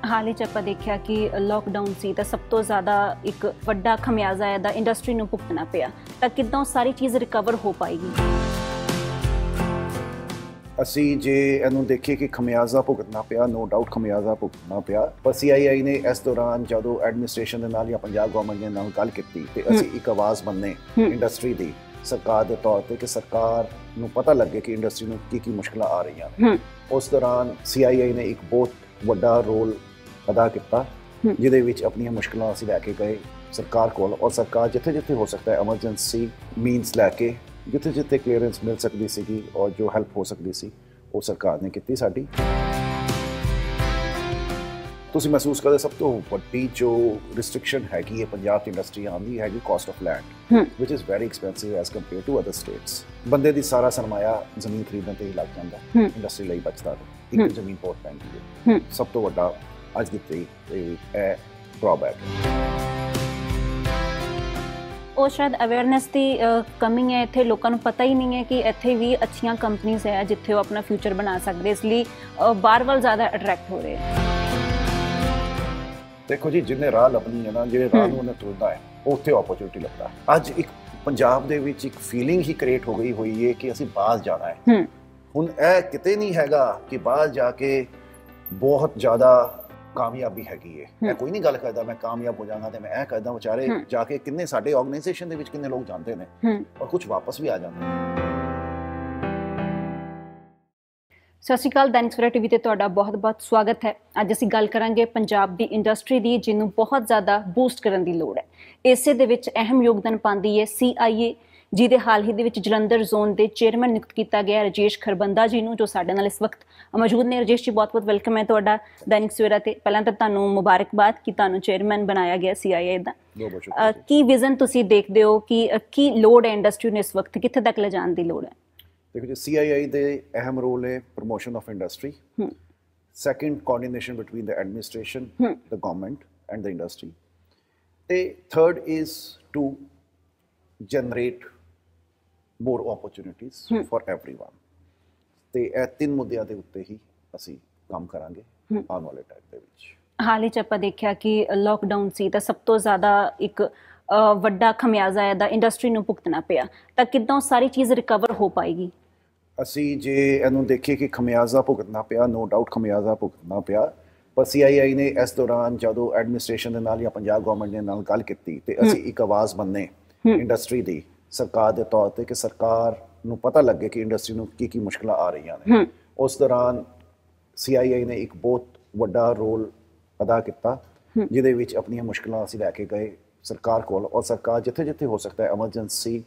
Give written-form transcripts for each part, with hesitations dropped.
ਹਾਲ ਹੀ 'ਚ ਆਪਾਂ ਦੇਖਿਆ ਕਿ ਲੋਕਡਾਊਨ ਸੀ ਤਾਂ ਸਭ ਤੋਂ ਜ਼ਿਆਦਾ ਇੱਕ ਵੱਡਾ ਖਮਿਆਜ਼ਾ ਇਹਦਾ ਇੰਡਸਟਰੀ ਨੂੰ ਭੁਗਤਣਾ ਪਿਆ। ਤਾਂ ਕਿੱਦਾਂ ਉਹ ਸਾਰੀ ਚੀਜ਼ ਰਿਕਵਰ ਹੋ ਪਾਏਗੀ? ਅਸੀਂ ਜੇ ਇਹਨੂੰ ਦੇਖੀਏ ਕਿ ਖਮਿਆਜ਼ਾ ਭੁਗਤਣਾ ਪਿਆ, ਨੋ ਡਾਊਟ ਖਮਿਆਜ਼ਾ ਭੁਗਤਣਾ ਪਿਆ। ਪਰ CII ਨੇ ਇਸ ਦੌਰਾਨ ਜਦੋਂ ਐਡਮਿਨਿਸਟ੍ਰੇਸ਼ਨ ਦੇ ਨਾਲ ਜਾਂ ਪੰਜਾਬ ਗਵਰਨਮੈਂਟ ਦੇ ਨਾਲ ਗੱਲ ਕੀਤੀ ਤੇ ਅਸੀਂ ਇੱਕ ਆਵਾਜ਼ ਬੰਨੇ ਇੰਡਸਟਰੀ ਦੀ ਸਰਕਾਰ ਦੇ ਤੌਰ ਤੇ ਕਿ ਸਰਕਾਰ ਨੂੰ ਪਤਾ ਲੱਗੇ ਕਿ ਇੰਡਸਟਰੀ ਨੂੰ ਕੀ ਮੁਸ਼ਕਲਾਂ ਆ ਰਹੀਆਂ ਨੇ। ਉਸ ਦੌਰਾਨ CII ਨੇ ਇੱਕ ਬਹੁਤ ਵੱਡਾ ਰੋਲ ਅਦਾ ਕੀਤਾ ਜਿਹਦੇ ਵਿੱਚ ਆਪਣੀਆਂ ਮੁਸ਼ਕਲਾਂ ਅਸੀਂ ਲੈ ਕੇ ਗਏ ਸਰਕਾਰ ਕੋਲ, ਔਰ ਸਰਕਾਰ ਜਿੱਥੇ ਜਿੱਥੇ ਹੋ ਸਕਦਾ ਹੈ ਐਮਰਜੈਂਸੀ ਮੀਨਸ ਲੈ ਕੇ ਜਿੱਥੇ ਜਿੱਥੇ ਕਲੀਅਰੈਂਸ ਮਿਲ ਸਕਦੀ ਸੀਗੀ ਔਰ ਜੋ ਹੈਲਪ ਹੋ ਸਕਦੀ ਸੀ ਉਹ ਸਰਕਾਰ ਨੇ ਕੀਤੀ ਸਾਡੀ। ਤੁਸੀਂ ਮਹਿਸੂਸ ਕਰਦੇ ਸਭ ਤੋਂ ਵੱਡੀ ਜੋ ਰਿਸਟ੍ਰਿਕਸ਼ਨ ਹੈਗੀ ਹੈ ਪੰਜਾਬ ਦੀ ਇੰਡਸਟਰੀ ਆਉਂਦੀ ਹੈਗੀ ਕਾਸਟ ਆਫ ਲੈਂਡ ਵਿਚ is very expensive as compare to other states. ਬੰਦੇ ਦੀ ਸਾਰਾ ਸਰਮਾਇਆ ਜ਼ਮੀਨ ਖਰੀਦਣ ਤੇ ਹੀ ਲੱਗ ਜਾਂਦਾ, ਇੰਡਸਟਰੀ ਲਈ ਬਚਦਾ ਨਹੀਂ। ਇੱਕ ਜ਼ਮੀਨ ਬਹੁਤ ਮਹਿੰਗੀ ਹੈ, ਸਭ ਤੋਂ ਵੱਡਾ ਅੱਜ ਦੀ ਤਰੀਕ ਤੇ ਇਹ ਡਰਾਬੈਕ ਹੈ। ਉਹ ਸ਼ਾਇਦ ਅਵੇਅਰਨੈਸ ਦੀ ਕਮੀ ਹੈ, ਇੱਥੇ ਲੋਕਾਂ ਨੂੰ ਪਤਾ ਹੀ ਨਹੀਂ ਹੈ ਕਿ ਇੱਥੇ ਵੀ ਅੱਛੀਆਂ ਕੰਪਨੀਆਂ ਹੈ ਜਿੱਥੇ ਉਹ ਆਪਣਾ ਫਿਊਚਰ ਬਣਾ ਸਕਦੇ, ਇਸ ਲਈ ਬਾਹਰ ਵੱਲ ਜ਼ਿਆਦਾ ਅਟਰੈਕਟ ਹੋ ਰਹੇ ਹੈ। ਦੇਖੋ ਜੀ, ਜਿਹਨੇ ਰਾਹ ਲੱਭਣੀ ਹੈ ਨਾ, ਜਿਹੜੇ ਰਾਹ ਨੂੰ ਉਹਨੇ ਤੁਰਨਾ ਹੈ ਉੱਥੇ ਓਪਰਚੁਨਿਟੀ ਲੱਭਦਾ। ਅੱਜ ਇੱਕ ਪੰਜਾਬ ਦੇ ਵਿੱਚ ਇੱਕ ਫੀਲਿੰਗ ਹੀ ਕ੍ਰੀਏਟ ਹੋ ਗਈ ਹੋਈ ਹੈ ਕਿ ਅਸੀਂ ਬਾਹਰ ਜਾਣਾ ਹੈ। ਹੁਣ ਇਹ ਕਿਤੇ ਨਹੀਂ ਹੈਗਾ ਕਿ ਬਾਹਰ ਜਾ ਕੇ ਬਹੁਤ ਜ਼ਿਆਦਾ ਕਾਮਯਾਬੀ ਹੈਗੀ ਹੈ। ਮੈਂ ਕੋਈ ਨਹੀਂ ਗੱਲ ਕਰਦਾ ਮੈਂ ਕਾਮਯਾਬ ਹੋ ਜਾਵਾਂਗਾ ਤੇ ਮੈਂ ਇਹ ਕਰਦਾ, ਵਿਚਾਰੇ ਜਾ ਕੇ ਕਿੰਨੇ ਸਾਡੇ ਆਰਗੇਨਾਈਜੇਸ਼ਨ ਦੇ ਵਿੱਚ ਕਿੰਨੇ ਲੋਕ ਜਾਂਦੇ ਨੇ ਔਰ ਕੁਝ ਵਾਪਸ ਵੀ ਆ ਜਾਂਦੇ ਨੇ। ਸਤਿ ਸ਼੍ਰੀ ਅਕਾਲ, ਦੈਨਿਕ ਸਵੇਰਾ ਟੀਵੀ ਤੇ ਤੁਹਾਡਾ ਬਹੁਤ-ਬਹੁਤ ਸਵਾਗਤ ਹੈ। ਅੱਜ ਅਸੀਂ ਗੱਲ ਕਰਾਂਗੇ ਪੰਜਾਬ ਦੀ ਇੰਡਸਟਰੀ ਦੀ, ਜਿਹਨੂੰ ਬਹੁਤ ਜ਼ਿਆਦਾ ਬੂਸਟ ਕਰਨ ਦੀ ਲੋੜ ਹੈ। ਇਸੇ ਦੇ ਵਿੱਚ ਅਹਿਮ ਯੋਗਦਾਨ ਪਾਉਂਦੀ ਹੈ CII, ਜਿਹਦੇ ਹਾਲ ਹੀ ਦੇ ਵਿੱਚ ਜਲੰਧਰ ਜ਼ੋਨ ਦੇ ਚੇਅਰਮੈਨ ਨਿਯੁਕਤ ਕੀਤਾ ਗਿਆ ਰਜੇਸ਼ ਖਰਬੰਦਾ ਜੀ ਨੂੰ, ਜੋ ਸਾਡੇ ਨਾਲ ਇਸ ਵਕਤ ਮੌਜੂਦ ਨੇ। ਰਜੇਸ਼ ਜੀ, ਬਹੁਤ-ਬਹੁਤ ਵੈਲਕਮ ਹੈ ਤੁਹਾਡਾ ਦੈਨਿਕ ਸਵੇਰਾ ਤੇ। ਪਹਿਲਾਂ ਤਾਂ ਤੁਹਾਨੂੰ ਮੁਬਾਰਕਬਾਦ ਕਿ ਤੁਹਾਨੂੰ ਚੇਅਰਮੈਨ ਬਣਾਇਆ ਗਿਆ CII ਦਾ। ਕੀ ਵਿਜ਼ਨ ਤੁਸੀਂ ਦੇਖਦੇ ਹੋ ਕਿ ਕੀ ਲੋੜ ਹੈ ਇੰਡਸਟਰੀ ਨੂੰ ਇਸ ਵਕਤ, ਕਿੱਥੇ ਤੱਕ ਲਿਜਾਣ ਦੀ ਲੋੜ ਹੈ? ਦੇਖੋ ਜੀ, CII ਦੇ ਅਹਿਮ ਰੋਲ ਹੈ promotion of industry, second coordination between the administration, the government and the industry, ਤੇ third is to generate more opportunities for everyone। ਤੇ ਇਹ ਤਿੰਨ ਮੁੱਦਿਆਂ ਦੇ ਉੱਤੇ ਹੀ ਅਸੀਂ ਕੰਮ ਕਰਾਂਗੇ ਆਉਣ ਵਾਲੇ ਟਾਈਮ ਦੇ ਵਿੱਚ। ਹਾਲ ਹੀ 'ਚ ਆਪਾਂ ਦੇਖਿਆ ਕਿ ਲੋਕਡਾਊਨ ਸੀ ਤਾਂ ਸਭ ਤੋਂ ਜ਼ਿਆਦਾ ਇੱਕ ਵੱਡਾ ਖਮਿਆਜ਼ਾ ਇਹਦਾ ਇੰਡਸਟਰੀ ਨੂੰ ਭੁਗਤਣਾ ਪਿਆ। ਤਾਂ ਕਿੱਦਾਂ ਉਹ ਸਾਰੀ ਚੀਜ਼ ਰਿਕਵਰ ਹੋ ਪਾਏਗੀ? ਅਸੀਂ ਜੇ ਇਹਨੂੰ ਦੇਖੀਏ ਕਿ ਖਮਿਆਜ਼ਾ ਭੁਗਤਣਾ ਪਿਆ, ਨੋ ਡਾਊਟ ਖਮਿਆਜ਼ਾ ਭੁਗਤਣਾ ਪਿਆ। ਪਰ CII ਨੇ ਇਸ ਦੌਰਾਨ ਜਦੋਂ ਐਡਮਿਨਿਸਟ੍ਰੇਸ਼ਨ ਦੇ ਨਾਲ ਜਾਂ ਪੰਜਾਬ ਗਵਰਨਮੈਂਟ ਦੇ ਨਾਲ ਗੱਲ ਕੀਤੀ ਤੇ ਅਸੀਂ ਇੱਕ ਆਵਾਜ਼ ਬੰਨੇ ਇੰਡਸਟਰੀ ਦੀ ਸਰਕਾਰ ਦੇ ਤੌਰ ਤੇ ਕਿ ਸਰਕਾਰ ਨੂੰ ਪਤਾ ਲੱਗੇ ਕਿ ਇੰਡਸਟਰੀ ਨੂੰ ਕੀ ਮੁਸ਼ਕਲਾਂ ਆ ਰਹੀਆਂ ਨੇ। ਉਸ ਦੌਰਾਨ CII ਨੇ ਇੱਕ ਬਹੁਤ ਵੱਡਾ ਰੋਲ ਅਦਾ ਕੀਤਾ ਜਿਹਦੇ ਵਿੱਚ ਆਪਣੀਆਂ ਮੁਸ਼ਕਲਾਂ ਅਸੀਂ ਲੈ ਕੇ ਗਏ ਸਰਕਾਰ ਕੋਲ, ਔਰ ਸਰਕਾਰ ਜਿੱਥੇ ਜਿੱਥੇ ਹੋ ਸਕਦਾ ਹੈ ਐਮਰਜੈਂਸੀ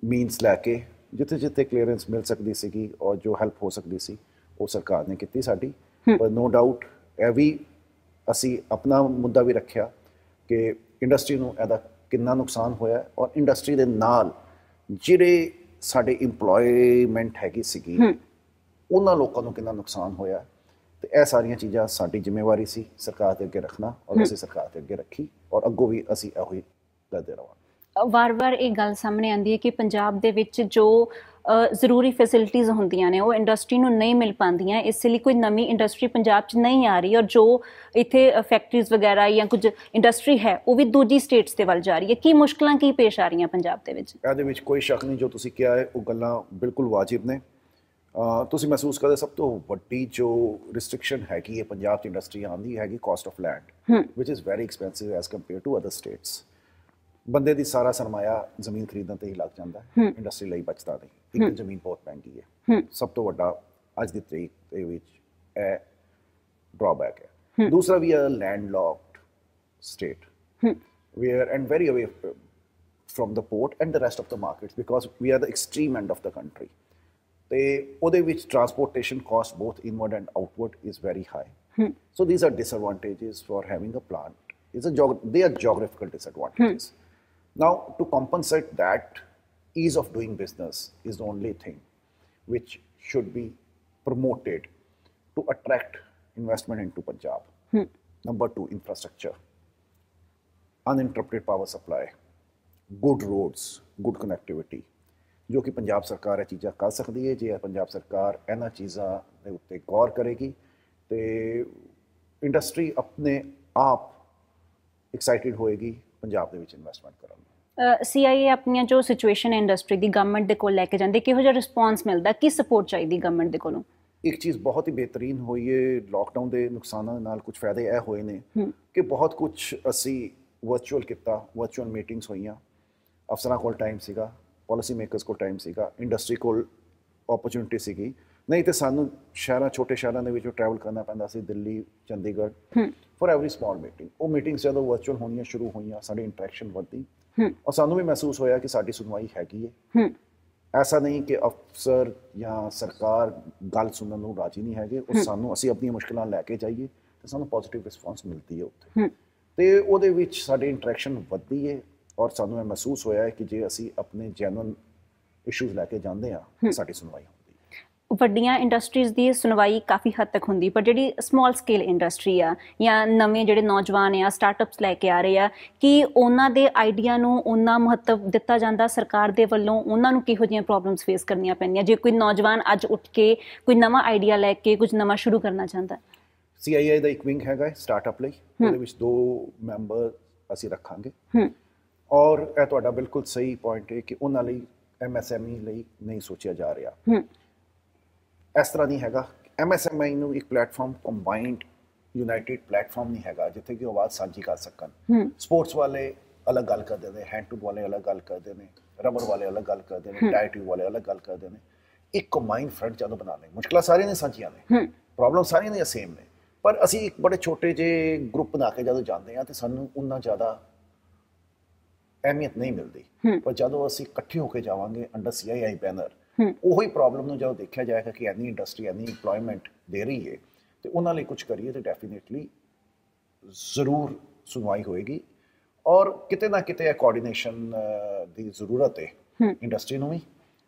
ਮੀਨਸ ਲੈ ਕੇ ਜਿੱਥੇ ਜਿੱਥੇ ਕਲੀਅਰੈਂਸ ਮਿਲ ਸਕਦੀ ਸੀਗੀ ਔਰ ਜੋ ਹੈਲਪ ਹੋ ਸਕਦੀ ਸੀ ਉਹ ਸਰਕਾਰ ਨੇ ਕੀਤੀ ਸਾਡੀ। ਪਰ ਨੋ ਡਾਊਟ ਇਹ ਵੀ ਅਸੀਂ ਆਪਣਾ ਮੁੱਦਾ ਵੀ ਰੱਖਿਆ ਕਿ ਇੰਡਸਟਰੀ ਨੂੰ ਇਹਦਾ ਕਿੰਨਾ ਨੁਕਸਾਨ ਹੋਇਆ ਔਰ ਇੰਡਸਟਰੀ ਦੇ ਨਾਲ ਜਿਹੜੇ ਸਾਡੇ ਇੰਪਲੋਇਮੈਂਟ ਹੈਗੀ ਸੀਗੀ ਉਹਨਾਂ ਲੋਕਾਂ ਨੂੰ ਕਿੰਨਾ ਨੁਕਸਾਨ ਹੋਇਆ। ਤੇ ਇਹ ਸਾਰੀਆਂ ਚੀਜ਼ਾਂ ਸਾਡੀ ਜ਼ਿੰਮੇਵਾਰੀ ਸੀ ਸਰਕਾਰ ਦੇ ਅੱਗੇ ਰੱਖਣਾ, ਔਰ ਅਸੀਂ ਸਰਕਾਰ ਦੇ ਅੱਗੇ ਰੱਖੀ ਔਰ ਅੱਗੋਂ ਵੀ ਅਸੀਂ ਇਹੋ ਹੀ ਕਰਦੇ ਰਹਾਂਗੇ। ਵਾਰ-ਵਾਰ ਇਹ ਗੱਲ ਸਾਹਮਣੇ ਆਉਂਦੀ ਹੈ ਕਿ ਪੰਜਾਬ ਦੇ ਵਿੱਚ ਜੋ ਜ਼ਰੂਰੀ ਫੈਸਿਲਿਟੀਜ਼ ਹੁੰਦੀਆਂ ਨੇ ਉਹ ਇੰਡਸਟਰੀ ਨੂੰ ਨਹੀਂ ਮਿਲ ਪਾਉਂਦੀਆਂ, ਇਸ ਲਈ ਕੋਈ ਨਵੀਂ ਇੰਡਸਟਰੀ ਪੰਜਾਬ 'ਚ ਨਹੀਂ ਆ ਰਹੀ, ਔਰ ਜੋ ਇੱਥੇ ਫੈਕਟਰੀਜ਼ ਵਗੈਰਾ ਜਾਂ ਕੁਝ ਇੰਡਸਟਰੀ ਹੈ ਉਹ ਵੀ ਦੂਜੀ ਸਟੇਟਸ ਦੇ ਵੱਲ ਜਾ ਰਹੀ ਹੈ। ਕੀ ਮੁਸ਼ਕਲਾਂ ਕੀ ਪੇਸ਼ ਆ ਰਹੀਆਂ ਪੰਜਾਬ ਦੇ ਵਿੱਚ? ਇਹਦੇ ਵਿੱਚ ਕੋਈ ਸ਼ੱਕ ਨਹੀਂ, ਜੋ ਤੁਸੀਂ ਕਿਹਾ ਹੈ ਉਹ ਗੱਲਾਂ ਬਿਲਕੁਲ ਵਾਜਿਬ ਨੇ। ਤੁਸੀਂ ਮਹਿਸੂਸ ਕਰਦੇ ਸਭ ਤੋਂ ਵੱਡੀ ਜੋ ਰਿਸਟ੍ਰਿਕਸ਼ਨ ਹੈਗੀ ਹੈ ਪੰਜਾਬ 'ਚ ਇੰਡਸਟਰੀ ਆਉਂਦੀ ਹੈਗੀ ਕਾਸਟ ਆਫ ਲੈਂਡ ਵਿਚ is very expensive as compare to other states. ਬੰਦੇ ਦੀ ਸਾਰਾ ਸਰਮਾਇਆ ਜ਼ਮੀਨ ਖਰੀਦਣ ਤੇ ਹੀ ਲੱਗ ਜਾਂਦਾ, ਇੰਡਸਟਰੀ ਲਈ ਬਚਦਾ ਨਹੀਂ। ਇੱਕ ਜ਼ਮੀਨ ਬਹੁਤ ਮਹਿੰਗੀ ਹੈ, ਸਭ ਤੋਂ ਵੱਡਾ ਅੱਜ ਦੀ ਤਰੀਕ ਦੇ ਵਿੱਚ ਇਹ ਡਰਾਬੈਕ ਹੈ। ਦੂਸਰਾ, we are landlocked state where and very away from the port and the rest of the markets because we are the extreme end of the country। ਤੇ ਉਹਦੇ ਵਿੱਚ transportation cost both inward and outward is very high। So these are disadvantages for having a plant। They are geographical disadvantages। Now to compensate that, ease of doing business is the only thing which should be promoted to attract investment into Punjab। Number two, infrastructure, uninterrupted power supply, good roads, good connectivity, ਜੋ ਕਿ ਪੰਜਾਬ ਸਰਕਾਰ ਇਹ ਚੀਜ਼ਾਂ ਕਰ ਸਕਦੀ ਹੈ ਜੇ ਪੰਜਾਬ ਸਰਕਾਰ ਇਹਨਾਂ ਚੀਜ਼ਾਂ ਦੇ ਉੱਤੇ ਗੌਰ ਕਰੇਗੀ ਤੇ ਇੰਡਸਟਰੀ ਆਪਣੇ ਆਪ ਐਕਸਾਈਟਿਡ ਹੋਏਗੀ ਪੰਜਾਬ ਦੇ ਵਿੱਚ ਇਨਵੈਸਟਮੈਂਟ ਕਰਨ ਨੂੰ। CIA ਆਪਣੀਆਂ ਜੋ ਸਿਚੁਏਸ਼ਨ ਹੈ ਇੰਡਸਟਰੀ ਦੀ ਗਵਰਨਮੈਂਟ ਦੇ ਕੋਲ ਲੈ ਕੇ ਜਾਂਦੇ, ਕਿਹੋ ਜਿਹਾ ਰਿਸਪੌਂਸ ਮਿਲਦਾ, ਕੀ ਸਪੋਰਟ ਚਾਹੀਦੀ ਗਵਰਨਮੈਂਟ ਦੇ ਕੋਲੋਂ? ਇੱਕ ਚੀਜ਼ ਬਹੁਤ ਹੀ ਬਿਹਤਰੀਨ ਹੋਈ ਹੈ, ਲਾਕਡਾਊਨ ਦੇ ਨੁਕਸਾਨਾਂ ਦੇ ਨਾਲ ਕੁਝ ਫਾਇਦੇ ਇਹ ਹੋਏ ਨੇ ਕਿ ਬਹੁਤ ਕੁਝ ਅਸੀਂ ਵਰਚੁਅਲ ਕੀਤਾ, ਵਰਚੁਅਲ ਮੀਟਿੰਗਸ ਹੋਈਆਂ, ਅਫਸਰਾਂ ਕੋਲ ਟਾਈਮ ਸੀਗਾ, ਪਾਲਿਸੀ ਮੇਕਰਸ ਕੋਲ ਟਾਈਮ ਸੀਗਾ, ਇੰਡਸਟਰੀ ਕੋਲ ਓਪਰਚੁਨਿਟੀ ਸੀਗੀ। ਨਹੀਂ ਤੇ ਸਾਨੂੰ ਸ਼ਹਿਰਾਂ, ਛੋਟੇ ਸ਼ਹਿਰਾਂ ਦੇ ਵਿੱਚੋਂ ਟਰੈਵਲ ਕਰਨਾ ਪੈਂਦਾ ਸੀ, Delhi, Chandigarh, for every small meeting. ਉਹ ਮੀਟਿੰਗਸ ਜਦੋਂ ਵਰਚੁਅਲ ਹੋਣੀਆਂ ਸ਼ੁਰੂ ਹੋਈਆਂ, ਸਾਡੀ ਇੰਟਰੈਕਸ਼ਨ ਵਧੀ ਔਰ ਸਾਨੂੰ ਵੀ ਮਹਿਸੂਸ ਹੋਇਆ ਕਿ ਸਾਡੀ ਸੁਣਵਾਈ ਹੈਗੀ ਹੈ। ਐਸਾ ਨਹੀਂ ਕਿ ਅਫਸਰ ਜਾਂ ਸਰਕਾਰ ਗੱਲ ਸੁਣਨ ਨੂੰ ਰਾਜੀ ਨਹੀਂ ਹੈਗੇ, ਉਹ ਸਾਨੂੰ, ਅਸੀਂ ਆਪਣੀਆਂ ਮੁਸ਼ਕਲਾਂ ਲੈ ਕੇ ਜਾਈਏ ਤੇ ਸਾਨੂੰ ਪੋਜ਼ਿਟਿਵ ਰਿਸਪੌਂਸ ਮਿਲਦੀ ਹੈ ਉੱਥੇ, ਤੇ ਉਹਦੇ ਵਿੱਚ ਸਾਡੀ ਇੰਟਰੈਕਸ਼ਨ ਵਧਦੀ ਹੈ ਔਰ ਸਾਨੂੰ ਇਹ ਮਹਿਸੂਸ ਹੋਇਆ ਹੈ ਕਿ ਜੇ ਅਸੀਂ ਆਪਣੇ ਜੈਨੂਅਨ ਇਸ਼ੂਜ਼ ਲੈ ਕੇ ਜਾਂਦੇ ਹਾਂ ਸਾਡੀ ਸੁਣਵਾਈ ਹੁੰਦੀ ਹੈ। ਵੱਡੀਆਂ ਇੰਡਸਟਰੀਜ਼ ਦੀ ਸੁਣਵਾਈ ਕਾਫੀ ਹੱਦ ਤੱਕ ਹੁੰਦੀ, ਪਰ ਜਿਹੜੀ ਸਮਾਲ ਸਕੇਲ ਇੰਡਸਟਰੀ ਆ ਜਾਂ ਨਵੇਂ ਜਿਹੜੇ ਨੌਜਵਾਨ ਆ ਸਟਾਰਟਅਪਸ ਲੈ ਕੇ ਆ ਰਹੇ ਆ, ਕਿ ਉਹਨਾਂ ਦੇ ਆਈਡੀਆ ਨੂੰ ਉਹਨਾਂ ਮਹੱਤਵ ਦਿੱਤਾ ਜਾਂਦਾ ਸਰਕਾਰ ਦੇ ਵੱਲੋਂ? ਉਹਨਾਂ ਨੂੰ ਕਿਹੋ ਜਿਹੀਆਂ ਪ੍ਰੋਬਲਮਸ ਫੇਸ ਕਰਨੀਆਂ ਪੈਂਦੀਆਂ ਜੇ ਕੋਈ ਨੌਜਵਾਨ ਅੱਜ ਉੱਠ ਕੇ ਕੋਈ ਨਵਾਂ ਆਈਡੀਆ ਲੈ ਕੇ ਕੁਝ ਨਵਾਂ ਸ਼ੁਰੂ ਕਰਨਾ ਚਾਹੁੰਦਾ? CIA ਦਾ ਇੱਕ ਵਿੰਗ ਹੈਗਾ ਸਟਾਰਟਅਪ ਲਈ, ਉਹਦੇ ਵਿੱਚ 2 ਮੈਂਬਰ ਅਸੀਂ ਰੱਖਾਂਗੇ ਔਰ ਇਹ ਤੁਹਾਡਾ ਬਿਲਕੁਲ ਸਹੀ ਪੁਆਇੰਟ ਹੈ ਕਿ ਉਹਨਾਂ ਲਈ MSME ਲਈ ਨਹੀਂ ਸੋਚਿਆ ਜਾ ਰਿਹਾ। ਇਸ ਤਰ੍ਹਾਂ ਨਹੀਂ ਹੈਗਾ, MSME ਨੂੰ ਇੱਕ ਪਲੇਟਫਾਰਮ, ਕੰਬਾਈਨਡ ਯੂਨਾਈਟਿਡ ਪਲੇਟਫਾਰਮ ਨਹੀਂ ਹੈਗਾ ਜਿੱਥੇ ਕਿ ਆਵਾਜ਼ ਸਾਂਝੀ ਕਰ ਸਕਣ। ਸਪੋਰਟਸ ਵਾਲੇ ਅਲੱਗ ਗੱਲ ਕਰਦੇ ਨੇ, ਹੈਂਡ ਟੂ ਵਾਲੇ ਅਲੱਗ ਗੱਲ ਕਰਦੇ ਨੇ, ਰਬਰ ਵਾਲੇ ਅਲੱਗ ਗੱਲ ਕਰਦੇ ਨੇ, ਟਾਇਰ ਟਿਊਬ ਵਾਲੇ ਅਲੱਗ ਗੱਲ ਕਰਦੇ ਨੇ। ਇੱਕ ਕੰਬਾਈਨਡ ਫਰੰਟ ਜਦੋਂ ਬਣਾਉਣੇ, ਮੁਸ਼ਕਲਾਂ ਸਾਰੀਆਂ ਨੇ ਸਾਂਝੀਆਂ ਨੇ, ਪ੍ਰੋਬਲਮ ਸਾਰੀਆਂ ਦੀਆਂ ਸੇਮ ਨੇ, ਪਰ ਅਸੀਂ ਇੱਕ ਬੜੇ ਛੋਟੇ ਜਿਹੇ ਗਰੁੱਪ ਬਣਾ ਕੇ ਜਦੋਂ ਜਾਂਦੇ ਹਾਂ ਤੇ ਸਾਨੂੰ ਉਨਾ ਜ਼ਿਆਦਾ ਅਹਿਮੀਅਤ ਨਹੀਂ ਮਿਲਦੀ। ਪਰ ਜਦੋਂ ਅਸੀਂ ਇਕੱਠੇ ਹੋ ਕੇ ਜਾਵਾਂਗੇ ਅੰਡਰ CII ਬੈਨਰ, ਉਹੀ ਪ੍ਰੋਬਲਮ ਨੂੰ ਜਦੋਂ ਦੇਖਿਆ ਜਾਏਗਾ ਕਿ ਐਨੀ ਇੰਡਸਟਰੀ ਐਨੀ ਇੰਪਲੋਇਮੈਂਟ ਦੇ ਰਹੀ ਹੈ ਤੇ ਉਹਨਾਂ ਲਈ ਕੁਝ ਕਰੀਏ ਤੇ ਡੈਫੀਨੇਟਲੀ ਜ਼ਰੂਰ ਸੁਣਵਾਈ ਹੋਏਗੀ। ਔਰ ਕਿਤੇ ਨਾ ਕਿਤੇ ਕੋਆਰਡੀਨੇਸ਼ਨ ਦੀ ਜ਼ਰੂਰਤ ਹੈ ਇੰਡਸਟਰੀ ਨੂੰ ਵੀ,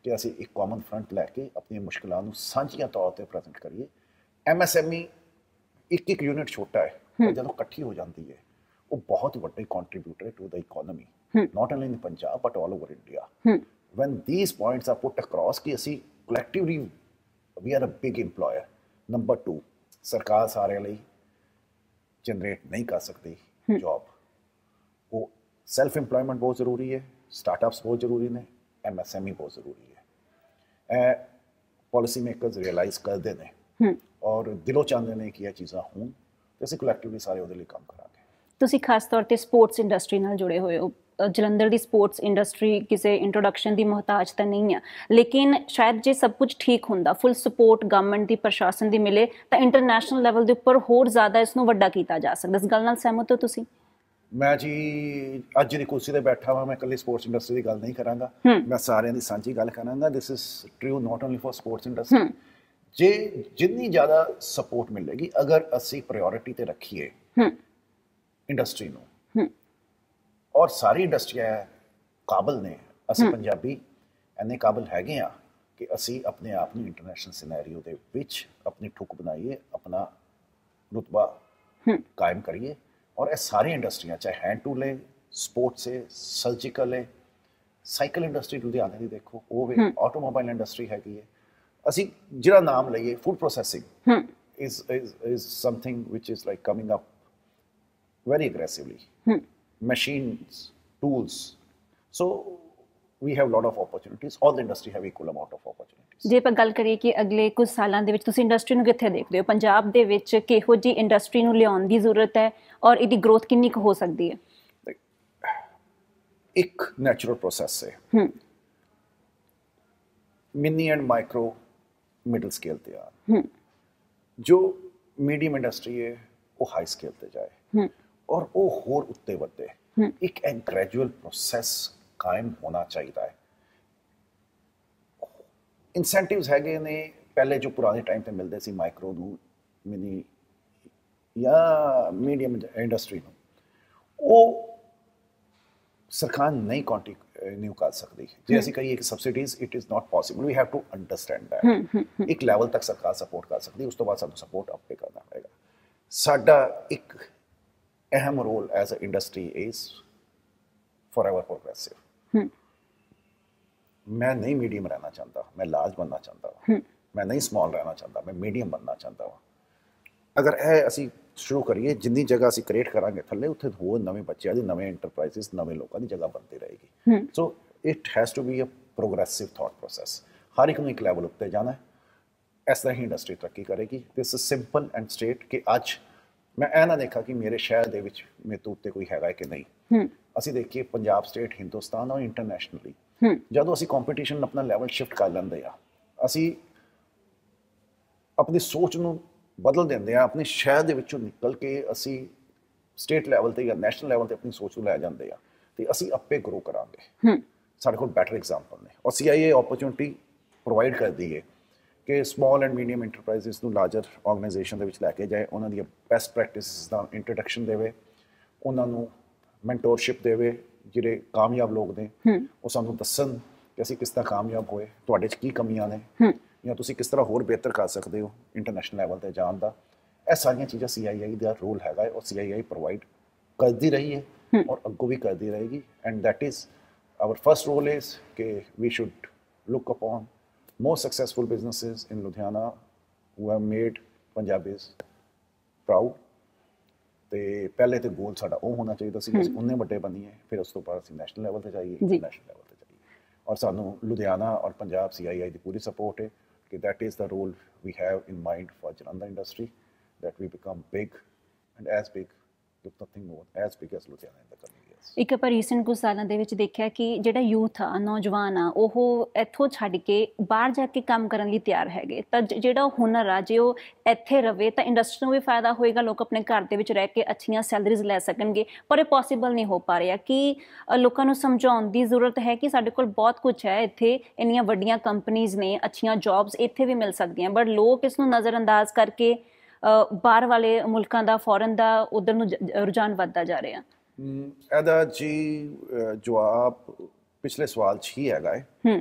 ਕਿ ਅਸੀਂ ਇੱਕ ਕਾਮਨ ਫਰੰਟ ਲੈ ਕੇ ਆਪਣੀਆਂ ਮੁਸ਼ਕਲਾਂ ਨੂੰ ਸਾਂਝੀਆਂ ਤੌਰ ਤੇ ਪ੍ਰੈਜ਼ੈਂਟ ਕਰੀਏ। MSME ਇੱਕ ਯੂਨਿਟ ਛੋਟਾ ਹੈ, ਪਰ ਜਦੋਂ ਇਕੱਠੀ ਹੋ ਜਾਂਦੀ ਹੈ ਉਹ ਬਹੁਤ ਵੱਡੇ contributor to the economy, not only in Punjab but all over India. When these points are put across ਕਿ ਅਸੀਂ collectively we are a big employer. Number 2, ਸਰਕਾਰ ਸਾਰਿਆਂ ਲਈ ਜਨਰੇਟ ਨਹੀਂ ਕਰ ਸਕਦੀ ਜੌਬ, ਉਹ ਸੈਲਫ ਇੰਪਲੋਇਮੈਂਟ ਬਹੁਤ ਜ਼ਰੂਰੀ ਹੈ, ਸਟਾਰਟਅਪਸ ਬਹੁਤ ਜ਼ਰੂਰੀ ਨੇ, MSME ਬਹੁਤ ਜ਼ਰੂਰੀ ਹੈ। ਇਹ ਪਾਲਿਸੀ ਮੇਕਰਸ ਰਿਅਲਾਈਜ਼ ਕਰਦੇ ਨੇ ਔਰ ਦਿਲੋਂ ਚਾਹੁੰਦੇ ਨੇ ਕਿ ਇਹ ਚੀਜ਼ਾਂ ਹੋਣ ਤੇ ਅਸੀਂ ਕਲੈਕਟਿਵਲੀ ਸਾਰੇ ਉਹਦੇ ਲਈ ਕੰਮ ਕਰਾਂਗੇ। ਤੁਸੀਂ ਖਾਸ ਤੌਰ ਤੇ ਸਪੋਰਟਸ ਇੰਡਸਟਰੀ ਨਾਲ ਜੁੜੇ ਹੋਏ ਹੋ। ਜਲੰਧਰ ਦੀ ਸਪੋਰਟਸ ਇੰਡਸਟਰੀ ਕਿਸੇ ਇੰਟਰੋਡਕਸ਼ਨ ਦੀ ਮੁਹਤਾਜ ਤਾਂ ਨਹੀਂ ਆ, ਲੇਕਿਨ ਸ਼ਾਇਦ ਜੇ ਸਭ ਕੁਝ ਠੀਕ ਹੁੰਦਾ, ਫੁੱਲ ਸਪੋਰਟ ਗਵਰਨਮੈਂਟ ਦੀ, ਪ੍ਰਸ਼ਾਸਨ ਦੀ ਮਿਲੇ ਤਾਂ ਇੰਟਰਨੈਸ਼ਨਲ ਲੈਵਲ ਦੇ ਉੱਪਰ ਹੋਰ ਜ਼ਿਆਦਾ ਇਸ ਨੂੰ ਵੱਡਾ ਕੀਤਾ ਜਾ ਸਕਦਾ। ਇਸ ਗੱਲ ਨਾਲ ਸਹਿਮਤ ਹੋ ਤੁਸੀਂ? ਮੈਂ ਜੀ ਅੱਜ ਦੀ ਕੁਰਸੀ ਤੇ ਬੈਠਾ ਹਾਂ, ਮੈਂ ਇਕੱਲੀ ਸਪੋਰਟਸ ਇੰਡਸਟਰੀ ਦੀ ਗੱਲ ਨਹੀਂ ਕਰਾਂਗਾ, ਮੈਂ ਸਾਰਿਆਂ ਦੀ ਸਾਂਝੀ ਗੱਲ ਕਰਾਂਗਾ। This is true not only for sports industry. ਜੇ ਜਿੰਨੀ ਜ਼ਿਆਦਾ ਸਪੋਰਟ ਮਿਲੇਗੀ, ਅਗਰ ਅਸੀਂ ਪ੍ਰਾਇੋਰਟੀ ਤੇ ਰੱਖੀਏ ਇੰਡਸਟਰੀ ਨੂੰ, ਔਰ ਸਾਰੀ ਇੰਡਸਟਰੀਆਂ ਕਾਬਲ ਨੇ, ਅਸੀਂ ਪੰਜਾਬੀ ਇੰਨੇ ਕਾਬਲ ਹੈਗੇ ਆ ਕਿ ਅਸੀਂ ਆਪਣੇ ਆਪ ਨੂੰ ਇੰਟਰਨੈਸ਼ਨਲ ਸਿਨੈਰੀਓ ਦੇ ਵਿੱਚ ਆਪਣੀ ਠੁੱਕ ਬਣਾਈਏ, ਆਪਣਾ ਰੁਤਬਾ ਕਾਇਮ ਕਰੀਏ। ਔਰ ਇਹ ਸਾਰੀ ਇੰਡਸਟਰੀਆਂ, ਚਾਹੇ ਹੈਂਡ ਟੂਲ ਹੈ, ਸਪੋਰਟਸ ਹੈ, ਸਰਜੀਕਲ ਹੈ, ਸਾਈਕਲ ਇੰਡਸਟਰੀ ਲੁਧਿਆਣੇ ਦੀ ਦੇਖੋ, ਉਹ ਵੀ ਆਟੋਮੋਬਾਈਲ ਇੰਡਸਟਰੀ ਹੈਗੀ ਹੈ। ਅਸੀਂ ਜਿਹੜਾ ਨਾਮ ਲਈਏ, food processing is something which is like coming up very aggressively. Machines, tools. So we have a lot of opportunities. All the industry have equal amount of opportunities. ਜੇ ਆਪਾਂ ਗੱਲ ਕਰੀਏ ਕਿ ਅਗਲੇ ਕੁਝ ਸਾਲਾਂ ਦੇ ਵਿੱਚ ਤੁਸੀਂ ਇੰਡਸਟਰੀ ਨੂੰ ਕਿੱਥੇ ਦੇਖਦੇ ਹੋ? ਪੰਜਾਬ ਦੇ ਵਿੱਚ ਕਿਹੋ ਜਿਹੀ ਇੰਡਸਟਰੀ ਨੂੰ ਲਿਆਉਣ ਦੀ ਜ਼ਰੂਰਤ ਹੈ ਔਰ ਇਹਦੀ ਗਰੋਥ ਕਿੰਨੀ ਕੁ ਹੋ ਸਕਦੀ ਹੈ? ਇੱਕ ਨੈਚੁਰਲ ਪ੍ਰੋਸੈਸ ਹੈ, mini and micro middle scale ਤੇ ਆ, ਜੋ ਮੀਡੀਅਮ ਇੰਡਸਟਰੀ ਹੈ ਉਹ ਹਾਈ ਸਕੇਲ ਤੇ ਜਾਏ ਔਰ ਉਹ ਹੋਰ ਉੱਤੇ ਵਧੇ। ਇੱਕ ਗ੍ਰੈਜੂਅਲ ਪ੍ਰੋਸੈਸ ਕਾਇਮ ਹੋਣਾ ਚਾਹੀਦਾ ਹੈ। ਇਨਸੈਂਟਿਵਸ ਹੈਗੇ ਨੇ ਪਹਿਲੇ ਜੋ ਪੁਰਾਣੇ ਟਾਈਮ ਤੇ ਮਿਲਦੇ ਸੀ ਮਾਈਕਰੋ ਨੂੰ, ਮਿਨੀ ਜਾਂ ਮੀਡੀਅਮ ਇੰਡਸਟਰੀ ਨੂੰ, ਉਹ ਸਰਕਾਰ ਨਹੀਂ ਕੰਟੀਨਿਊ ਕਰ ਸਕਦੀ। ਜੇ ਅਸੀਂ ਕਹੀਏ ਕਿ subsidies, it is not possible, we have to understand that. ਇੱਕ ਲੈਵਲ ਤੱਕ ਸਰਕਾਰ ਸਪੋਰਟ ਕਰ ਸਕਦੀ, ਉਸ ਤੋਂ ਬਾਅਦ ਸਾਨੂੰ ਸਪੋਰਟ ਆਪੇ ਕਰਨਾ ਪਏਗਾ। ਸਾਡਾ ਇੱਕ ਅਹਿਮ role as a industry is forever progressive. ਮੈਂ ਨਹੀਂ ਮੀਡੀਅਮ ਰਹਿਣਾ ਚਾਹੁੰਦਾ, ਮੈਂ ਲਾਰਜ ਬਣਨਾ ਚਾਹੁੰਦਾ ਹਾਂ। ਮੈਂ ਨਹੀਂ ਸਮਾਲ ਰਹਿਣਾ ਚਾਹੁੰਦਾ, ਮੈਂ ਮੀਡੀਅਮ ਬਣਨਾ ਚਾਹੁੰਦਾ ਹਾਂ। ਅਗਰ ਇਹ ਅਸੀਂ ਸ਼ੁਰੂ ਕਰੀਏ, ਜਿੰਨੀ ਜਗ੍ਹਾ ਅਸੀਂ ਕ੍ਰੀਏਟ ਕਰਾਂਗੇ ਥੱਲੇ, ਉੱਥੇ ਹੋਰ ਨਵੇਂ ਬੱਚਿਆਂ ਦੀ, ਨਵੇਂ ਇੰਟਰਪ੍ਰਾਈਜ਼ਸ, ਨਵੇਂ ਲੋਕਾਂ ਦੀ ਜਗ੍ਹਾ ਬਣਦੀ ਰਹੇਗੀ। So it has to be a progressive thought process. ਹਰ ਇੱਕ ਨੂੰ ਇੱਕ ਲੈਵਲ ਉੱਤੇ ਜਾਣਾ ਹੈ, ਇਸ ਤਰ੍ਹਾਂ ਹੀ ਇੰਡਸਟਰੀ ਤਰੱਕੀ ਕਰੇਗੀ। This is simple and straight ਕਿ ਅੱਜ ਮੈਂ ਇਹ ਨਾ ਦੇਖਾਂ ਕਿ ਮੇਰੇ ਸ਼ਹਿਰ ਦੇ ਵਿੱਚ ਮੇਰੇ ਤੋਂ ਉੱਤੇ ਕੋਈ ਹੈਗਾ ਕਿ ਨਹੀਂ। ਅਸੀਂ ਦੇਖੀਏ ਪੰਜਾਬ ਸਟੇਟ, ਹਿੰਦੁਸਤਾਨ ਔਰ ਇੰਟਰਨੈਸ਼ਨਲੀ ਜਦੋਂ ਅਸੀਂ ਕੰਪੀਟੀਸ਼ਨ ਆਪਣਾ ਲੈਵਲ ਸ਼ਿਫਟ ਕਰ ਲੈਂਦੇ ਆ, ਅਸੀਂ ਆਪਣੀ ਸੋਚ ਨੂੰ ਬਦਲ ਦਿੰਦੇ ਆ, ਆਪਣੇ ਸ਼ਹਿਰ ਦੇ ਵਿੱਚੋਂ ਨਿਕਲ ਕੇ ਅਸੀਂ ਸਟੇਟ ਲੈਵਲ ਤੇ ਜਾਂ ਨੈਸ਼ਨਲ ਲੈਵਲ ਤੇ ਆਪਣੀ ਸੋਚ ਨੂੰ ਲੈ ਜਾਂਦੇ ਆ, ਤੇ ਅਸੀਂ ਆਪੇ ਗਰੋ ਕਰਾਂਗੇ। ਸਾਡੇ ਕੋਲ ਬੈਟਰ ਐਗਜ਼ਾਮਪਲ ਨੇ, ਔਰ CIA ਓਪਰਚੁਨਿਟੀ ਪ੍ਰੋਵਾਈਡ ਕਰਦੀ ਹੈ ਕਿ ਸਮਾਲ ਐਂਡ ਮੀਡੀਅਮ ਇੰਟਰਪ੍ਰਾਈਜ਼ਸ ਨੂੰ ਲਾਰਜਰ ਆਰਗੇਨਾਈਜੇਸ਼ਨ ਦੇ ਵਿੱਚ ਲੈ ਕੇ ਜਾਏ, ਉਹਨਾਂ ਦੀਆਂ ਬੈਸਟ ਪ੍ਰੈਕਟਿਸਿਸ ਦਾ ਇੰਟਰੋਡਕਸ਼ਨ ਦੇਵੇ, ਉਹਨਾਂ ਨੂੰ ਮੈਂਟੋਰਸ਼ਿਪ ਦੇਵੇ। ਜਿਹੜੇ ਕਾਮਯਾਬ ਲੋਕ ਨੇ ਉਹ ਸਾਨੂੰ ਦੱਸਣ ਕਿ ਅਸੀਂ ਕਿਸ ਤਰ੍ਹਾਂ ਕਾਮਯਾਬ ਹੋਏ, ਤੁਹਾਡੇ 'ਚ ਕੀ ਕਮੀਆਂ ਨੇ, ਜਾਂ ਤੁਸੀਂ ਕਿਸ ਤਰ੍ਹਾਂ ਹੋਰ ਬਿਹਤਰ ਕਰ ਸਕਦੇ ਹੋ ਇੰਟਰਨੈਸ਼ਨਲ ਲੈਵਲ 'ਤੇ ਜਾਣ ਦਾ। ਇਹ ਸਾਰੀਆਂ ਚੀਜ਼ਾਂ CII ਦਾ ਰੋਲ ਹੈਗਾ ਹੈ, ਔਰ CII ਪ੍ਰੋਵਾਈਡ ਕਰਦੀ ਰਹੀ ਹੈ ਔਰ ਅੱਗੋਂ ਵੀ ਕਰਦੀ ਰਹੇਗੀ। And that is our first role is ਕਿ we should look upon most successful businesses in Ludhiana who have made Punjabis proud। ਤੇ ਪਹਿਲੇ ਤੇ ਗੋਲ ਸਾਡਾ ਉਹ ਹੋਣਾ ਚਾਹੀਦਾ ਸੀ ਅਸੀਂ ਉਹਨੇ ਵੱਡੇ ਬਣੀਏ, ਫਿਰ ਉਸ ਤੋਂ ਬਾਅਦ ਅਸੀਂ ਨੈਸ਼ਨਲ ਲੈਵਲ ਤੇ ਜਾਈਏ, ਇੰਟਰਨੈਸ਼ਨਲ ਲੈਵਲ ਤੇ ਜਾਈਏ। ਔਰ ਸਾਨੂੰ ਲੁਧਿਆਣਾ ਔਰ ਪੰਜਾਬ CII ਦੀ ਪੂਰੀ ਸਪੋਰਟ ਹੈ ਕਿ that is the role we have in mind for Jalandhar industry, that we become big and as big if nothing more as big as Ludhiana in the coming years। ਇੱਕ ਆਪਾਂ ਰੀਸੈਂਟ ਕੁਝ ਸਾਲਾਂ ਦੇ ਵਿੱਚ ਦੇਖਿਆ ਕਿ ਜਿਹੜਾ ਯੂਥ ਆ, ਨੌਜਵਾਨ ਆ, ਉਹ ਇੱਥੋਂ ਛੱਡ ਕੇ ਬਾਹਰ ਜਾ ਕੇ ਕੰਮ ਕਰਨ ਲਈ ਤਿਆਰ ਹੈਗੇ। ਤਾਂ ਜਿਹੜਾ ਹੁਨਰ ਆ, ਜੇ ਉਹ ਇੱਥੇ ਰਵੇ ਤਾਂ ਇੰਡਸਟਰੀ ਨੂੰ ਵੀ ਫਾਇਦਾ ਹੋਏਗਾ, ਲੋਕ ਆਪਣੇ ਘਰ ਦੇ ਵਿੱਚ ਰਹਿ ਕੇ ਅੱਛੀਆਂ ਸੈਲਰੀਜ਼ ਲੈ ਸਕਣਗੇ, ਪਰ ਇਹ ਪੋਸੀਬਲ ਨਹੀਂ ਹੋ ਪਾ ਰਿਹਾ। ਕਿ ਲੋਕਾਂ ਨੂੰ ਸਮਝਾਉਣ ਦੀ ਜ਼ਰੂਰਤ ਹੈ ਕਿ ਸਾਡੇ ਕੋਲ ਬਹੁਤ ਕੁਝ ਹੈ, ਇੱਥੇ ਇੰਨੀਆਂ ਵੱਡੀਆਂ ਕੰਪਨੀਜ਼ ਨੇ, ਅੱਛੀਆਂ ਜੌਬਸ ਇੱਥੇ ਵੀ ਮਿਲ ਸਕਦੀਆਂ, ਬਟ ਲੋਕ ਇਸ ਨੂੰ ਨਜ਼ਰਅੰਦਾਜ਼ ਕਰਕੇ ਬਾਹਰ ਵਾਲੇ ਮੁਲਕਾਂ ਦਾ, ਫੋਰਨ ਦਾ ਉਧਰ ਨੂੰ ਰੁਝਾਨ ਵੱਧਦਾ ਜਾ ਰਿਹਾ। ਇਹਦਾ ਜੀ ਜਵਾਬ ਪਿਛਲੇ ਸਵਾਲ 'ਚ ਹੀ ਹੈਗਾ ਹੈ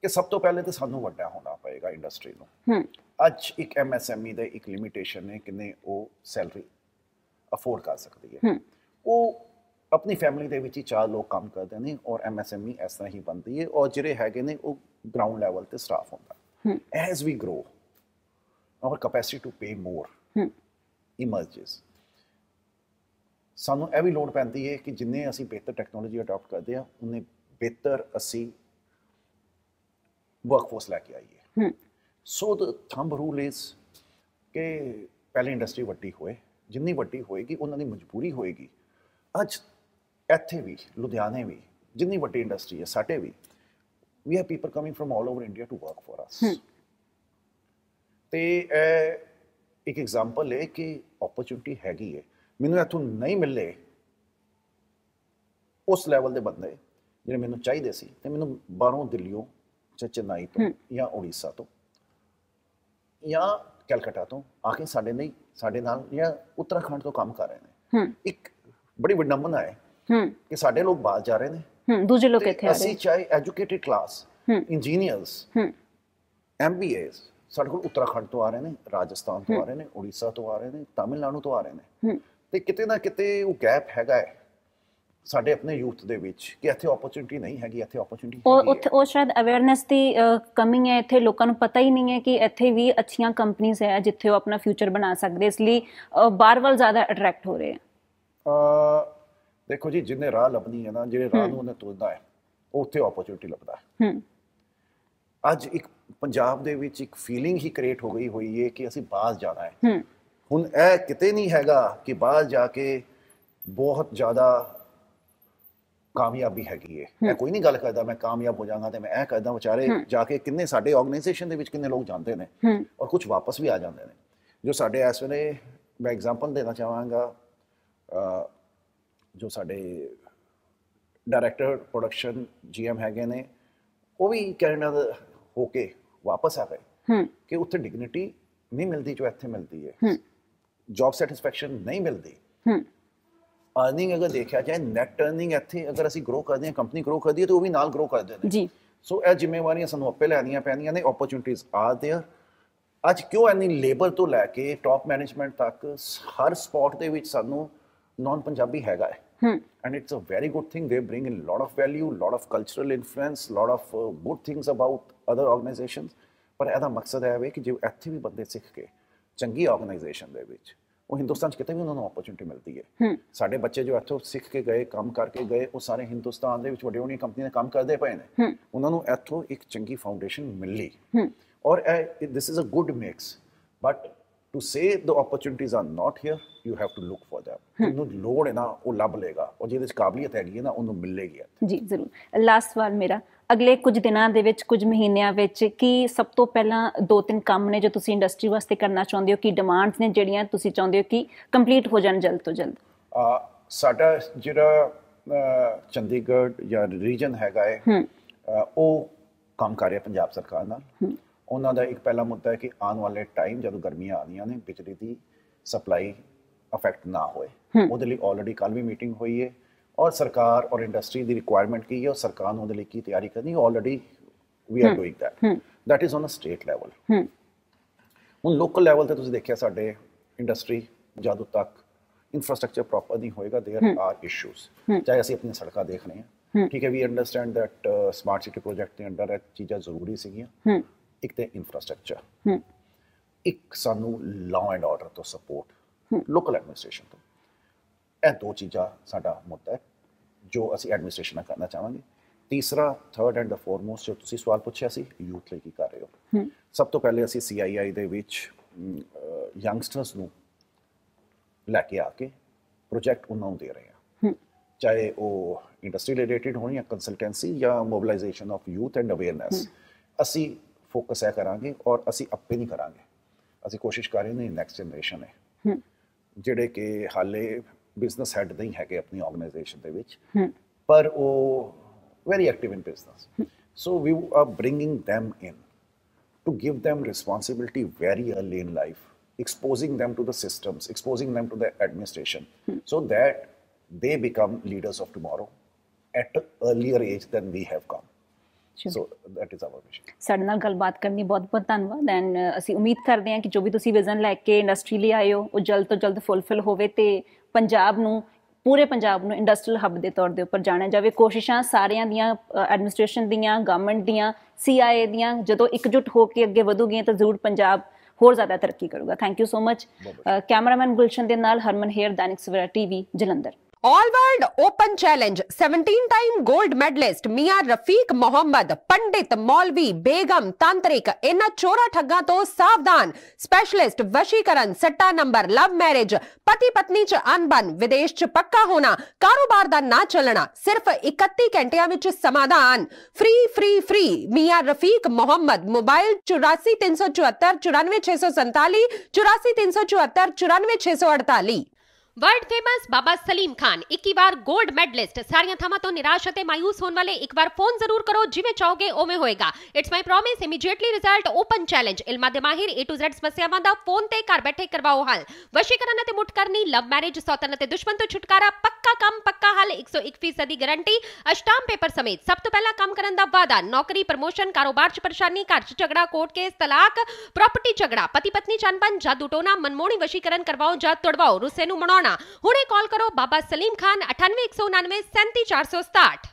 ਕਿ ਸਭ ਤੋਂ ਪਹਿਲੇ ਤਾਂ ਸਾਨੂੰ ਵੱਡਾ ਹੋਣਾ ਪਏਗਾ ਇੰਡਸਟਰੀ ਨੂੰ। ਅੱਜ ਇੱਕ MSME ਦਾ ਇੱਕ ਲਿਮਿਟੇਸ਼ਨ ਹੈ ਕਿੰਨੇ ਉਹ ਸੈਲਰੀ ਅਫੋਰਡ ਕਰ ਸਕਦੀ ਹੈ। ਉਹ ਆਪਣੀ ਫੈਮਿਲੀ ਦੇ ਵਿੱਚ ਹੀ 4 ਲੋਕ ਕੰਮ ਕਰਦੇ ਨੇ ਔਰ MSME ਇਸ ਤਰ੍ਹਾਂ ਹੀ ਬਣਦੀ ਹੈ, ਔਰ ਜਿਹੜੇ ਹੈਗੇ ਨੇ ਉਹ ਗਰਾਊਂਡ ਲੈਵਲ ਤੇ ਸਟਾਫ ਹੁੰਦਾ। As we grow our capacity to pay more emerges। ਸਾਨੂੰ ਇਹ ਵੀ ਲੋੜ ਪੈਂਦੀ ਹੈ ਕਿ ਜਿੰਨੇ ਅਸੀਂ ਬਿਹਤਰ ਟੈਕਨੋਲੋਜੀ ਅਡਾਪਟ ਕਰਦੇ ਆ, ਉਨੇ ਬਿਹਤਰ ਅਸੀਂ ਵਰਕਫੋਰਸ ਲੈ ਕੇ ਆਈਏ। ਸੋ ਦ ਥੰਬ ਰੂਲ ਇਜ਼ ਕਿ ਪਹਿਲੇ ਇੰਡਸਟਰੀ ਵੱਡੀ ਹੋਏ, ਜਿੰਨੀ ਵੱਡੀ ਹੋਏਗੀ ਉਹਨਾਂ ਦੀ ਮਜਬੂਰੀ ਹੋਏਗੀ। ਅੱਜ ਇੱਥੇ ਵੀ ਲੁਧਿਆਣੇ ਵੀ ਜਿੰਨੀ ਵੱਡੀ ਇੰਡਸਟਰੀ ਹੈ, ਸਾਡੇ ਵੀ we have people coming from all over India to work for us. ਤੇ ਇੱਕ ਐਗਜ਼ਾਮਪਲ ਹੈ ਕਿ ਓਪਰਚੁਨਿਟੀ ਹੈਗੀ ਹੈ। ਮੈਨੂੰ ਇੱਥੋਂ ਨਹੀਂ ਮਿਲੇ ਉਸ ਲੈਵਲ ਦੇ ਬੰਦੇ ਜਿਹੜੇ ਮੈਨੂੰ ਚਾਹੀਦੇ ਸੀ, ਤੇ ਮੈਨੂੰ ਬਾਹਰੋਂ ਦਿੱਲੀੋਂ ਜਾਂ ਚੇਨਈ ਤੋਂ ਜਾਂ ਉੜੀਸਾ ਤੋਂ ਜਾਂ ਕਲਕੱਤਾ ਤੋਂ ਆ ਕੇ ਸਾਡੇ ਨਾਲ ਜਾਂ ਉੱਤਰਾਖੰਡ ਤੋਂ ਕੰਮ ਕਰ ਰਹੇ ਨੇ। ਇੱਕ ਬੜੀ ਵਿਡੰਬਨਾ ਹੈ ਕਿ ਸਾਡੇ ਲੋਕ ਬਾਹਰ ਜਾ ਰਹੇ ਨੇ, ਦੂਜੇ ਲੋਕ ਇੱਥੇ ਆ ਰਹੇ ਨੇ। ਅਸੀਂ ਚਾਹੇ ਐਜੂਕੇਟਿਡ ਕਲਾਸ, ਇੰਜੀਨੀਅਰਸ, MBAs ਸਾਡੇ ਕੋਲ ਉੱਤਰਾਖੰਡ ਤੋਂ ਆ ਰਹੇ ਨੇ, ਰਾਜਸਥਾਨ ਤੋਂ ਆ ਰਹੇ ਨੇ, ਉੜੀਸਾ ਤੋਂ ਆ ਰਹੇ ਨੇ, ਤਾਮਿਲਨਾਡੂ ਤੋਂ ਆ ਰਹੇ ਨੇ। ਤੇ ਕਿਤੇ ਨਾ ਕਿਤੇ ਉਹ ਗੈਪ ਹੈਗਾ ਹੈ ਸਾਡੇ ਆਪਣੇ ਯੂਥ ਦੇ ਵਿੱਚ ਕਿ ਇੱਥੇ ਓਪਰਚੁਨਿਟੀ ਨਹੀਂ ਹੈਗੀ, ਇੱਥੇ ਓਪਰਚੁਨਿਟੀ ਹੈਗੀ ਹੈ। ਉਹ ਸ਼ਾਇਦ ਅਵੇਅਰਨੈਸ ਦੀ ਕਮੀ ਹੈ ਇੱਥੇ, ਲੋਕਾਂ ਨੂੰ ਪਤਾ ਹੀ ਨਹੀਂ ਹੈ ਕਿ ਇੱਥੇ ਵੀ ਅੱਛੀਆਂ ਕੰਪਨੀਆਂ ਹੈ ਜਿੱਥੇ ਉਹ ਆਪਣਾ ਫਿਊਚਰ ਬਣਾ ਸਕਦੇ, ਇਸ ਲਈ ਬਾਹਰ ਵੱਲ ਜ਼ਿਆਦਾ ਅਟਰੈਕਟ ਹੋ ਰਹੇ ਆ। ਦੇਖੋ ਜੀ, ਜਿੰਨੇ ਰਾਹ ਲੱਭਣੀ ਹੈ ਨਾ, ਜਿਹੜੇ ਰਾਹ ਨੂੰ ਉਹਨੇ ਤੁਰਦਾ ਹੈ, ਉਹ ਉੱਥੇ ਓਪਰਚੁਨਿਟੀ ਲੱਭਦਾ ਹੈ। ਅੱਜ ਇੱਕ ਪੰਜਾਬ ਦੇ ਵਿੱਚ ਇੱਕ ਫੀਲਿੰਗ ਹੀ ਕ੍ਰੀਏਟ ਹੋ ਗਈ ਹੋਈ ਹੈ ਕਿ ਅਸੀਂ ਬਾਹਰ ਜਾਣਾ ਹੈ। ਹੁਣ ਇਹ ਕਿਤੇ ਨਹੀਂ ਹੈਗਾ ਕਿ ਬਾਹਰ ਜਾ ਕੇ ਬਹੁਤ ਜ਼ਿਆਦਾ ਕਾਮਯਾਬੀ ਹੈਗੀ ਹੈ। ਮੈਂ ਕੋਈ ਨਹੀਂ ਗੱਲ ਕਰਦਾ ਮੈਂ ਕਾਮਯਾਬ ਹੋ ਜਾਵਾਂਗਾ ਤੇ ਮੈਂ ਇਹ ਕਰਦਾ। ਵਿਚਾਰੇ ਜਾ ਕੇ ਕਿੰਨੇ ਸਾਡੇ ਆਰਗੇਨਾਈਜੇਸ਼ਨ ਦੇ ਵਿੱਚ ਕਿੰਨੇ ਲੋਕ ਜਾਂਦੇ ਨੇ ਔਰ ਕੁਝ ਵਾਪਸ ਵੀ ਆ ਜਾਂਦੇ ਨੇ। ਜੋ ਸਾਡੇ ਇਸ ਵੇਲੇ ਮੈਂ ਐਗਜ਼ਾਮਪਲ ਦੇਣਾ ਚਾਹਾਂਗਾ, ਜੋ ਸਾਡੇ ਡਾਇਰੈਕਟਰ ਪ੍ਰੋਡਕਸ਼ਨ GM ਹੈਗੇ ਨੇ, ਉਹ ਵੀ ਕੈਨੇਡਾ ਦਾ ਹੋ ਕੇ ਵਾਪਸ ਆ ਗਏ ਕਿ ਉੱਥੇ ਡਿਗਨਿਟੀ ਨਹੀਂ ਮਿਲਦੀ ਜੋ ਇੱਥੇ ਮਿਲਦੀ ਹੈ। ਜੌਬ ਸੈਟਿਸਫੈਕਸ਼ਨ ਨਹੀਂ ਮਿਲਦੀ। अर्निंग अगर देखा जाए, नैट अर्निंग ਇੱਥੇ ਅਗਰ ਅਸੀਂ ਗਰੋ ਕਰਦੇ ਹਾਂ, ਕੰਪਨੀ ਗਰੋ ਕਰਦੀ ਹੈ ਤਾਂ ਉਹ ਵੀ ਨਾਲ ਗਰੋ ਕਰਦੇ ਨੇ ਜੀ। ਸੋ ਇਹ ਜ਼ਿੰਮੇਵਾਰੀਆਂ ਸਾਨੂੰ ਆਪੇ ਲੈਣੀਆਂ ਪੈਣੀਆਂ ਨੇ। Opportunities are there. ਅੱਜ ਕਿਉਂ ਇੰਨੀ ਲੇਬਰ ਤੋਂ ਲੈ ਕੇ ਟੌਪ ਮੈਨੇਜਮੈਂਟ ਤੱਕ ਹਰ ਸਪੌਟ ਦੇ ਵਿੱਚ ਸਾਨੂੰ ਨੌਨ ਪੰਜਾਬੀ ਹੈਗਾ ਹੈ। And it's a very good thing. They bring in lot of value, lot of cultural influence, lot of good things about other organisations. ਪਰ ਇਹਦਾ ਮਕਸਦ ਹੈ ਕਿ ਜੇ ਇੱਥੇ ਵੀ ਬੰਦੇ ਸਿੱਖ ਕੇ ਚੰਗੀ ਆਰਗੇਨਾਈਜੇਸ਼ਨ ਦੇ ਵਿੱਚ ਉਹ ਹਿੰਦੁਸਤਾਨ 'ਚ ਕਿਤੇ ਵੀ ਉਹਨਾਂ ਨੂੰ ਓਪਰਚੁਨਿਟੀ ਮਿਲਦੀ ਹੈ। ਸਾਡੇ ਬੱਚੇ ਜੋ ਇੱਥੋਂ ਸਿੱਖ ਕੇ ਗਏ, ਕੰਮ ਕਰਕੇ ਗਏ, ਉਹ ਸਾਰੇ ਹਿੰਦੁਸਤਾਨ ਦੇ ਵਿੱਚ ਵੱਡੀਆਂ ਵੱਡੀਆਂ ਕੰਪਨੀਆਂ ਕੰਮ ਕਰਦੇ ਪਏ ਨੇ। ਉਹਨਾਂ ਨੂੰ ਇੱਥੋਂ ਇੱਕ ਚੰਗੀ ਫਾਊਂਡੇਸ਼ਨ ਮਿਲੀ ਔਰ this is a good mix. But to say the opportunities are not here, you have to look for them। ਜਿਹਨੂੰ ਲੋੜ ਹੈ ਨਾ ਉਹ ਲੱਭ ਲੇਗਾ, ਔਰ ਜਿਹਦੇ 'ਚ ਕਾਬਲੀਅਤ ਹੈਗੀ ਹੈ ਨਾ ਉਹਨੂੰ ਮਿਲੇਗੀ। ਜੀ ਜ਼ਰੂਰ। ਲਾਸਟ ਸਵਾਲ ਮੇਰਾ, ਅਗਲੇ ਕੁਝ ਦਿਨਾਂ ਦੇ ਵਿੱਚ, ਕੁਝ ਮਹੀਨਿਆਂ ਵਿੱਚ ਕੀ ਸਭ ਤੋਂ ਪਹਿਲਾਂ 2-3 ਕੰਮ ਨੇ ਜੋ ਤੁਸੀਂ ਇੰਡਸਟਰੀ ਵਾਸਤੇ ਕਰਨਾ ਚਾਹੁੰਦੇ ਹੋ? ਕੀ ਡਿਮਾਂਡਸ ਨੇ ਜਿਹੜੀਆਂ ਤੁਸੀਂ ਚਾਹੁੰਦੇ ਹੋ ਕਿ ਕੰਪਲੀਟ ਹੋ ਜਾਣ ਜਲਦ ਤੋਂ ਜਲਦ? ਸਾਡਾ ਜਿਹੜਾ ਚੰਡੀਗੜ੍ਹ ਜਾਂ ਰੀਜਨ ਹੈਗਾ ਹੈ ਉਹ ਕੰਮ ਕਰ ਰਿਹਾ ਪੰਜਾਬ ਸਰਕਾਰ ਨਾਲ। ਉਹਨਾਂ ਦਾ ਇੱਕ ਪਹਿਲਾ ਮੁੱਦਾ ਹੈ ਕਿ ਆਉਣ ਵਾਲੇ ਟਾਈਮ ਜਦੋਂ ਗਰਮੀਆਂ ਆਉਂਦੀਆਂ ਨੇ ਬਿਜਲੀ ਦੀ ਸਪਲਾਈ ਅਫੈਕਟ ਨਾ ਹੋਏ। ਉਹਦੇ ਲਈ ਆਲਰੇਡੀ ਕੱਲ੍ਹ ਵੀ ਮੀਟਿੰਗ ਹੋਈ ਹੈ ਔਰ ਸਰਕਾਰ ਔਰ ਇੰਡਸਟਰੀ ਦੀ ਰਿਕੁਆਇਰਮੈਂਟ ਕੀ ਹੈ ਔਰ ਸਰਕਾਰ ਨੂੰ ਉਹਦੇ ਲਈ ਕੀ ਤਿਆਰੀ ਕਰਨੀ, already we are doing that is on a state level. ਹੁਣ ਲੋਕਲ ਲੈਵਲ ਤੇ ਤੁਸੀਂ ਦੇਖਿਆ ਸਾਡੇ ਇੰਡਸਟਰੀ ਜਦੋਂ ਤੱਕ ਇਨਫਰਾਸਟ੍ਰਕਚਰ ਪ੍ਰੋਪਰ ਨਹੀਂ ਹੋਏਗਾ ਦੇयर ਆਰ ਇਸ਼ੂਜ਼। ਚਾਹੇ ਅਸੀਂ ਆਪਣੀਆਂ ਸੜਕਾਂ ਦੇਖ ਰਹੇ ਹਾਂ, ਠੀਕ ਹੈ, we understand that smart city project ਦੇ ਅੰਡਰ ਇਹ ਚੀਜ਼ਾਂ ਜ਼ਰੂਰੀ ਸੀਗੀਆਂ। ਇੱਕ ਤੇ ਇਨਫਰਾਸਟ੍ਰਕਚਰ, ਇੱਕ ਸਾਨੂੰ ਲਾਅ ਐਂਡ ਆਰਡਰ ਤੋਂ ਸਪੋਰਟ ਲੋਕਲ ਐਡਮਿਨਿਸਟ੍ਰੇਸ਼ਨ ਤੋਂ। ਇਹ ਦੋ ਚੀਜ਼ਾਂ ਸਾਡਾ ਮੁੱਦਾ ਹੈ ਜੋ ਅਸੀਂ ਐਡਮਿਨਿਸਟ੍ਰੇਸ਼ਨ ਨਾਲ ਕਰਨਾ ਚਾਹਾਂਗੇ। ਤੀਸਰਾ, ਥਰਡ ਐਂਡ ਦਾ ਫੋਰਮੋਸਟ, ਜੋ ਤੁਸੀਂ ਸਵਾਲ ਪੁੱਛਿਆ ਸੀ ਯੂਥ ਲਈ ਕੀ ਕਰ ਰਹੇ ਹੋ, ਸਭ ਤੋਂ ਪਹਿਲੇ ਅਸੀਂ CII ਦੇ ਵਿੱਚ ਯੰਗਸਟਰਸ ਨੂੰ ਲੈ ਕੇ ਆ ਕੇ ਪ੍ਰੋਜੈਕਟ ਉਹਨਾਂ ਨੂੰ ਦੇ ਰਹੇ ਹਾਂ, ਚਾਹੇ ਉਹ ਇੰਡਸਟਰੀ ਰਿਲੇਟਿਡ ਹੋਣ ਜਾਂ ਕੰਸਲਟੈਂਸੀ ਜਾਂ mobilisation of youth and awareness. ਅਸੀਂ ਫੋਕਸ ਹੈ ਕਰਾਂਗੇ ਔਰ ਅਸੀਂ ਆਪੇ ਨਹੀਂ ਕਰਾਂਗੇ, ਅਸੀਂ ਕੋਸ਼ਿਸ਼ ਕਰ ਰਹੇ ਨੇ ਨੈਕਸਟ ਜਨਰੇਸ਼ਨ ਹੈ ਜਿਹੜੇ ਕਿ ਹਾਲੇ ਬਿਜ਼ਨਸ ਹੈਡ ਨਹੀਂ ਹੈਗੇ ਆਪਣੀ ਆਰਗੇਨਾਈਜੇਸ਼ਨ ਦੇ ਵਿੱਚ, ਪਰ ਉਹ very active in business. So we are bringing them in to give them responsibility very early in life, exposing them to the systems, exposing them to the administration, so that they become leaders of tomorrow at an earlier age than we have come. So that is our mission। ਸਾਡੇ ਨਾਲ ਗੱਲਬਾਤ ਕਰਨ ਲਈ ਬਹੁਤ-ਬਹੁਤ ਧੰਨਵਾਦ। And ਅਸੀਂ ਉਮੀਦ ਕਰਦੇ ਹਾਂ ਕਿ ਜੋ ਵੀ ਤੁਸੀਂ ਵਿਜ਼ਨ ਲੈ ਕੇ ਇੰਡਸਟਰੀ ਲਈ ਆਏ ਹੋ ਉਹ ਜਲਦ ਤੋਂ ਜਲਦ ਫੁੱਲਫਿਲ ਹੋਵੇ ਤੇ ਪੰਜਾਬ ਨੂੰ, ਪੂਰੇ ਪੰਜਾਬ ਨੂੰ ਇੰਡਸਟਰੀਅਲ ਹੱਬ ਦੇ ਤੌਰ ਦੇ ਉੱਪਰ ਜਾਣਿਆ ਜਾਵੇ। ਕੋਸ਼ਿਸ਼ਾਂ ਸਾਰਿਆਂ ਦੀਆਂ, ਐਡਮਿਨਿਸਟ੍ਰੇਸ਼ਨ ਦੀਆਂ, ਗਵਰਨਮੈਂਟ ਦੀਆਂ, CIA ਦੀਆਂ, ਜਦੋਂ ਇਕਜੁੱਟ ਹੋ ਕੇ ਅੱਗੇ ਵਧੂਗੀਆਂ ਤਾਂ ਜ਼ਰੂਰ ਪੰਜਾਬ ਹੋਰ ਜ਼ਿਆਦਾ ਤਰੱਕੀ ਕਰੂਗਾ। Thank you so much. Cameraman Gulshan ਦੇ ਨਾਲ Harman here, Dainik Savera TV, Jalandhar. All world open challenge 17 time gold medalist Miyan Rafiq Mohammad, पंडित, मौलवी, बेगम, तांत्रिक, इन्हां चोरा ठग्गां तो सावधान। स्पेशलिस्ट वशीकरण, सट्टा नंबर, लव मैरिज, पति पत्नी च अनबन, विदेश च पक्का होना, कारोबार दा ना चलना, सिर्फ 31 घंटियां विच समाधान। Free free free Miyan Rafiq Mohammad. Mobile 84 374 94 647, 84 374 94 648। World famous Baba Salim Khan 21 बार गोल्ड मेडलिस्ट। सारियां थावां तो निराश ते मायूस होने वाले एक बार फोन जरूर करो, जिवें चाहोगे उवें होएगा। It's my promise, immediately result, open challenge. इल्मां दे माहिर A to Z समस्यावां दा फोन ते घर बैठे करवाओ हल। वशीकरण ते मुठ करनी, लव मैरिज, सौतन ते दुश्मन तो छुटकारा, पक्का काम पक्का हल, 101% दी गारंटी, अष्टाम पेपर समेत। सब तो पहला काम करन दा वादा, नौकरी, प्रमोशन, कारोबार च परेशानी, घर च झगड़ा, कोर्ट केस, तलाक, प्रॉपर्टी झगड़ा, पति पत्नी च अनबन, जादू टोना, मनमोहनी वशीकरण करवाओ जा तुड़वाओ, रुस्से नूं मनाउणा। हुणे कॉल करो बाबा सलीम खान 98 199 37 467।